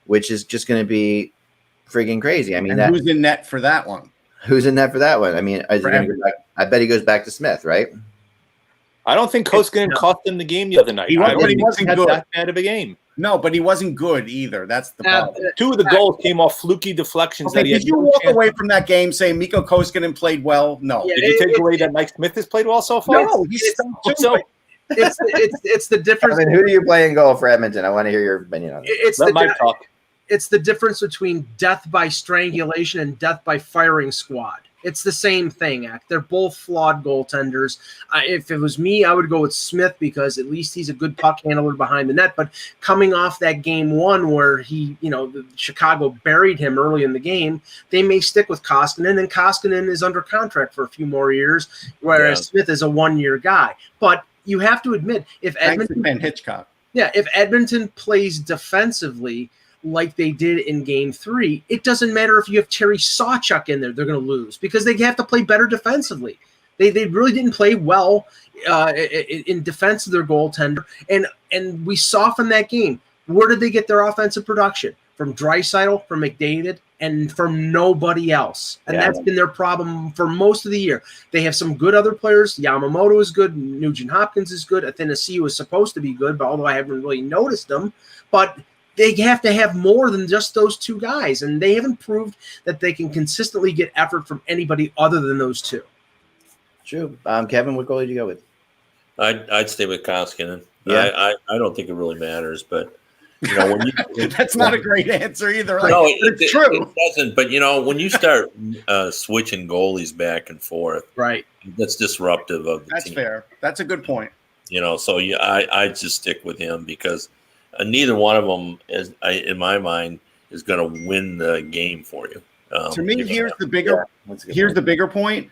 which is just going to be freaking crazy. I mean, who's in net for that one? Who's in net for that one? I mean, I bet he goes back to Smith, right? I don't think Koskinen cost them the game the other night. He wasn't good. That bad of a game. No, but he wasn't good either. That's the problem. 2 of the goals came off fluky deflections. Okay, did you walk away from that game saying Mikko Koskinen played well? No. Did you take away that Mike Smith has played well so far? No, he's so. It's the difference. I mean, who do you play in goal for Edmonton? I want to hear your opinion on it. Let Mike talk. It's the difference between death by strangulation and death by firing squad. It's the same thing, Ack. They're both flawed goaltenders. If it was me, I would go with Smith because at least he's a good puck handler behind the net. But coming off that game 1 where Chicago buried him early in the game, they may stick with Koskinen, and Koskinen is under contract for a few more years, whereas Smith is a 1-year guy. But you have to admit, if Edmonton plays defensively like they did in game 3, it doesn't matter if you have Terry Sawchuk in there, they're going to lose because they have to play better defensively. They really didn't play well in defense of their goaltender. And we saw from that game, where did they get their offensive production? From Draisaitl, from McDavid, and from nobody else. And that's been their problem for most of the year. They have some good other players. Yamamoto is good. Nugent Hopkins is good. Athanasiou is supposed to be good, but although I haven't really noticed them. But they have to have more than just those 2 guys, and they haven't proved that they can consistently get effort from anybody other than those 2. True. Kevin, what goal did you go with? I'd stay with Koskinen. Yeah. I don't think it really matters, but when you that's not a great answer either. No, it's true. It doesn't. But when you start switching goalies back and forth, right, that's disruptive of the team. That's fair. That's a good point. So I just stick with him because neither one of them, in my mind, is going to win the game for you. To me, here's the bigger point.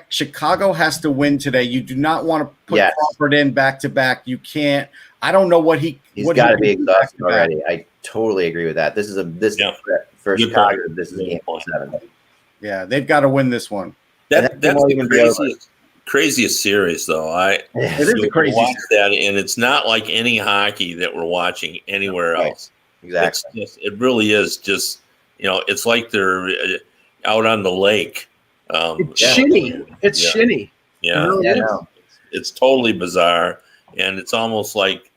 Chicago has to win today. You do not want to put Crawford in back to back. You can't. I don't know what he's got to be exhausted already. I totally agree with that. This is for Chicago. This is game 7. Yeah, they've got to win this one. That's the craziest series, though. It is the craziest. Watch that, and it's not like any hockey that we're watching anywhere else. Exactly. It really is just it's like they're out on the lake. It's shinny. It's shinny. Yeah, really it's totally bizarre, and it's almost like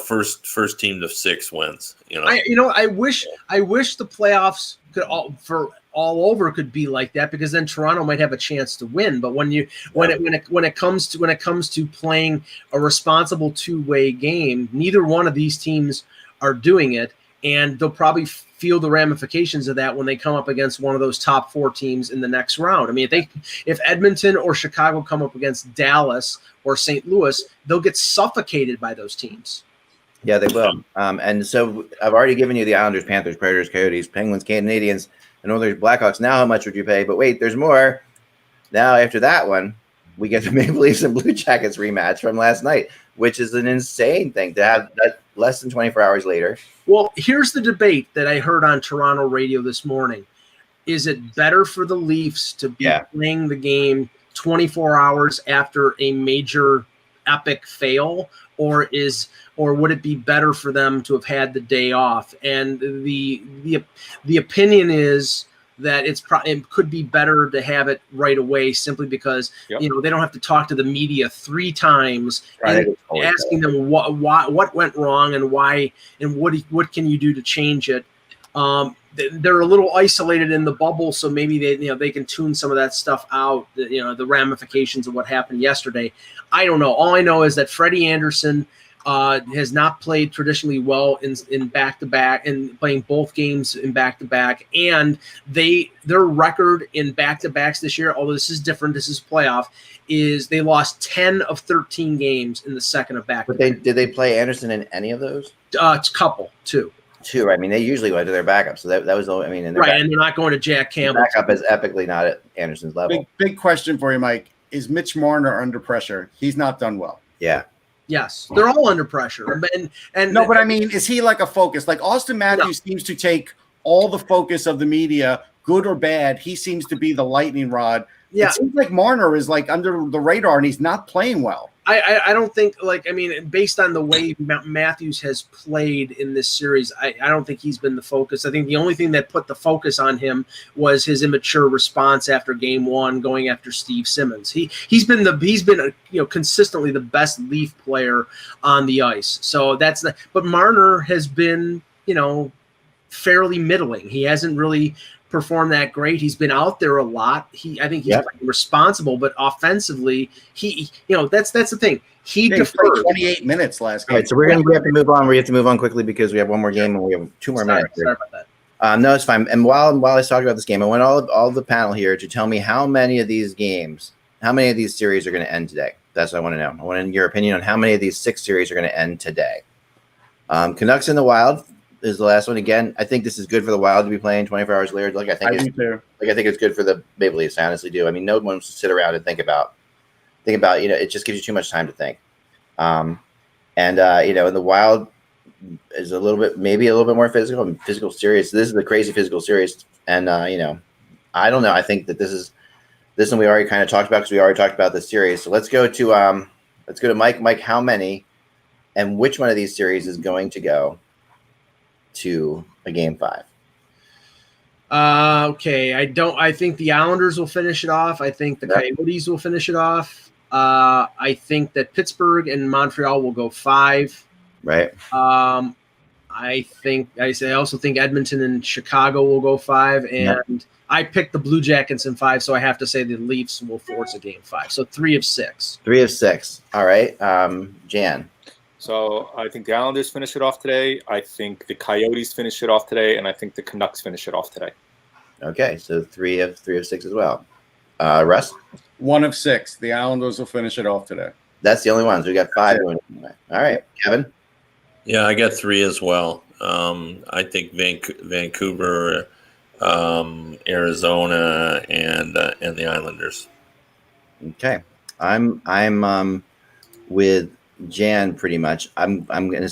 first team to 6 wins. I wish the playoffs could all over could be like that, because then Toronto might have a chance to win. But when it comes to playing a responsible 2-way game, neither one of these teams are doing it, and they'll probably feel the ramifications of that when they come up against one of those top 4 teams in the next round. I mean, if Edmonton or Chicago come up against Dallas or St. Louis, they'll get suffocated by those teams. Yeah, they will. And so I've already given you the Islanders, Panthers, Predators, Coyotes, Penguins, Canadiens, and Oilers, Blackhawks. Now how much would you pay? But wait, there's more. Now after that one, we get the Maple Leafs and Blue Jackets rematch from last night, which is an insane thing to have that less than 24 hours later. Well, here's the debate that I heard on Toronto radio this morning. Is it better for the Leafs to be playing the game 24 hours after a major epic fail, or would it be better for them to have had the day off? And the opinion is that it could be better to have it right away, simply because they don't have to talk to the media 3 times and asking them what went wrong and why and what can you do to change it. They're a little isolated in the bubble, so maybe they can tune some of that stuff out. The ramifications of what happened yesterday. I don't know. All I know is that Freddie Anderson has not played traditionally well in back-to-back and playing both games in back-to-back. And their record in back-to-backs this year, although this is different, this is playoff, is they lost 10 of 13 games in the second of back-to-back. But did they play Anderson in any of those? Couple, 2. I mean, they usually went to their backup, so that was the. I mean, and they're not going to Jack Campbell. Backup is epically not at Anderson's level. Big question for you, Mike: is Mitch Marner under pressure? He's not done well. Yeah. Yes, they're all under pressure. And no, but I mean, is he like a focus? Like Austin Matthews seems to take all the focus of the media good or bad, he seems to be the lightning rod. Yeah. It seems like Marner is like under the radar and he's not playing well. I don't think, based on the way Matthews has played in this series, I don't think he's been the focus. I think the only thing that put the focus on him was his immature response after game one, going after Steve Simmons. He's been consistently the best Leaf player on the ice. So but Marner has been, fairly middling. He hasn't really performed that great. He's been out there a lot. I think he's responsible, but offensively, that's the thing. He deferred 28 minutes last game. All right, so we have to move on. We have to move on quickly because we have one more game and we have 2 more minutes. Sorry about that. No, it's fine. And while I was talking about this game, I want all the panel here to tell me how many of these series are going to end today. That's what I want to know. I want your opinion on how many of these 6 series are going to end today. Canucks in the Wild is the last one. Again, I think this is good for the Wild to be playing 24 hours later. I think it's good for the Maple Leafs. I honestly do. I mean, no one wants to sit around and think about. It just gives you too much time to think. And the Wild is maybe a little bit more physical series. This is the crazy physical series, and I don't know. I think that this one we already kind of talked about because we already talked about this series. So let's go to Mike. Mike, how many, and which one of these series is going to go to a game 5? Okay. I think the Islanders will finish it off. I think the Coyotes will finish it off. I think that Pittsburgh and Montreal will go 5. Right. I also think Edmonton and Chicago will go 5, and I picked the Blue Jackets in 5, so I have to say the Leafs will force a game 5. So 3 of 6. 3 of 6. All right. Jan. So I think the Islanders finish it off today. I think the Coyotes finish it off today, and I think the Canucks finish it off today. Okay, so 3 of 6 as well. Russ? 1 of 6. The Islanders will finish it off today. That's the only ones. We got 5 going. All right, Kevin? Yeah, I got 3 as well. I think Vancouver, Arizona, and the Islanders. Okay, I'm with Jan pretty much. I'm gonna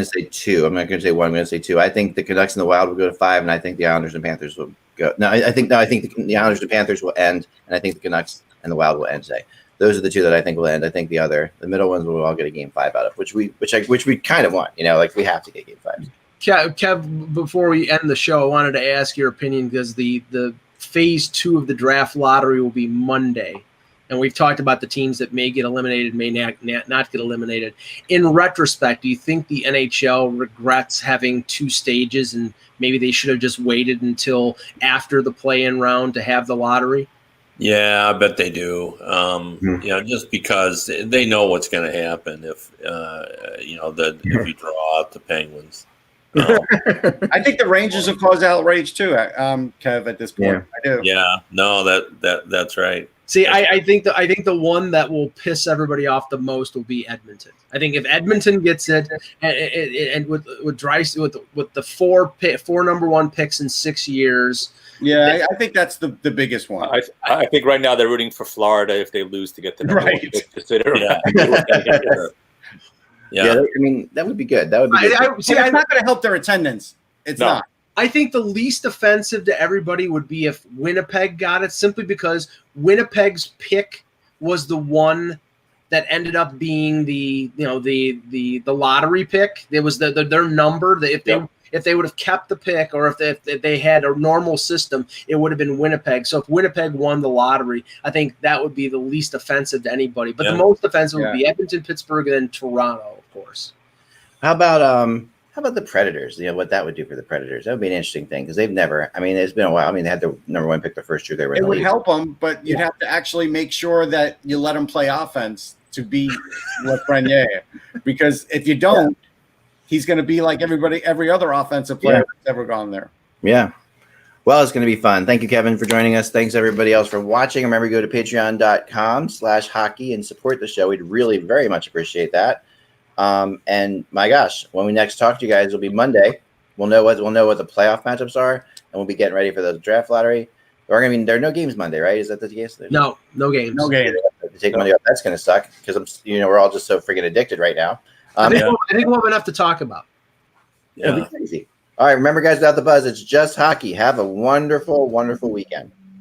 say 2. I'm not gonna say 1. I'm gonna say 2. I think the Canucks and the Wild will go to 5, and I think the Islanders and Panthers will go. I think the Islanders and Panthers will end, and I think the Canucks and the Wild will end today. Those are the 2 that I think will end. I think the middle ones will all get a game 5 out of, which we kind of want. We have to get game 5. Kev, before we end the show, I wanted to ask your opinion because the phase 2 of the draft lottery will be Monday. And we've talked about the teams that may get eliminated, may not get eliminated. In retrospect, do you think the NHL regrets having 2 stages and maybe they should have just waited until after the play-in round to have the lottery? Yeah, I bet they do. Just because they know what's going to happen if if you draw out the Penguins. I think the Rangers have caused outrage too, Kev. At this point, I do. Yeah, no, that's right. See, I think the one that will piss everybody off the most will be Edmonton. I think if Edmonton gets it, and with the 4 number 1 picks in 6 years. Yeah, I think that's the biggest one. I think right now they're rooting for Florida if they lose to get the number 1 pick to sit around. Yeah, I mean that would be good. That would be. It's not going to help their attendance. It's not. I think the least offensive to everybody would be if Winnipeg got it, simply because Winnipeg's pick was the one that ended up being the lottery pick. It was their number. If they would have kept the pick, or if they had a normal system, it would have been Winnipeg. So if Winnipeg won the lottery, I think that would be the least offensive to anybody. But the most offensive would be Edmonton, Pittsburgh, and then Toronto, of course. How about the Predators? What that would do for the Predators. That would be an interesting thing because they've never. I mean, it's been a while. I mean, they had their number 1 pick the first year they were in the league. It would help them, but you'd have to actually make sure that you let them play offense to be Lafreniere, because if you don't, he's going to be like every other offensive player that's ever gone there. Yeah. Well, it's going to be fun. Thank you, Kevin, for joining us. Thanks, everybody else, for watching. Remember, go to patreon.com/hockey and support the show. We'd really very much appreciate that. And my gosh, when we next talk to you guys, it'll be Monday. We'll know what the playoff matchups are, and we'll be getting ready for the draft lottery. There are no games Monday, right? Is that the case? No games. No games. Take Monday off. That's going to suck because we're all just so freaking addicted right now. I think we'll have enough to talk about. Yeah. It'll be crazy. All right, remember, guys, without the buzz, it's just hockey. Have a wonderful, wonderful weekend.